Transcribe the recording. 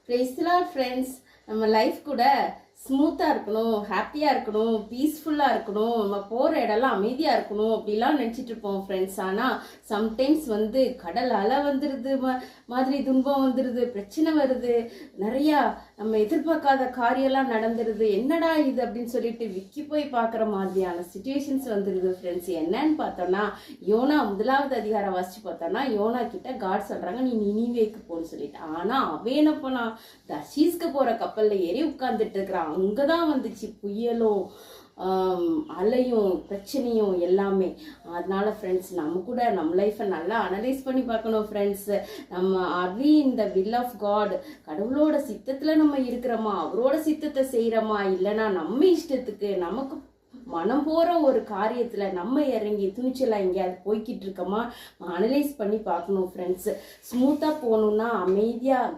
Praise the Lord friends. நம்ம life கூட ஸ்மூத்தாக இருக்கணும், ஹாப்பியாக இருக்கணும், பீஸ்ஃபுல்லாக இருக்கணும், நம்ம போகிற இடம்லாம் அமைதியாக இருக்கணும் அப்படிலாம் நினச்சிட்டு இருப்போம் ஃப்ரெண்ட்ஸ். ஆனால் சம்டைம்ஸ் கடல் அலை வந்துடுது, மாதிரி துன்பம் வந்துடுது, பிரச்சனை வருது, நிறையா நம்ம எதிர்பார்க்காத காரியம்லாம் நடந்துடுது. என்னடா இது அப்படின்னு சொல்லிட்டு விக்கி போய் பார்க்குற மாதிரியான சுச்சுவேஷன்ஸ் வந்துடுது ஃப்ரெண்ட்ஸ். என்னன்னு பார்த்தோன்னா, யோனா 1வது அதிகாரம் வாசித்து பார்த்தோன்னா, யோனா கிட்ட காட் சொல்கிறாங்க நீ நினிவேக்கு போன்னு சொல்லிட்டு. ஆனால் அவன் என்ன பண்ணா, தர்ஷீஸ்க்கு போகிற கப்பலில் ஏறி உட்காந்துட்டு இருக்கிறான். அங்கே தான் வந்துச்சு புயலும் அலையும் பிரச்சனையும் எல்லாமே. அதனால ஃப்ரெண்ட்ஸ், நம்ம கூட நம்ம லைஃப்பை நல்லா அனலைஸ் பண்ணி பார்க்கணும் ஃப்ரெண்ட்ஸ். நம்ம அவி இந்த வில் ஆஃப் காட், கடவுளோட சித்தத்தில் நம்ம இருக்கிறோமா, அவரோட சித்தத்தை செய்கிறோமா, இல்லைன்னா நம்ம இஷ்டத்துக்கு நமக்கு மனம் போகிற ஒரு காரியத்தில் நம்ம இறங்கி துணிச்சலாக எங்கேயாவது போய்கிட்டு இருக்கோமா அனலைஸ் பண்ணி பார்க்கணும் ஃப்ரெண்ட்ஸ். ஸ்மூத்தாக போகணுன்னா அமைதியாக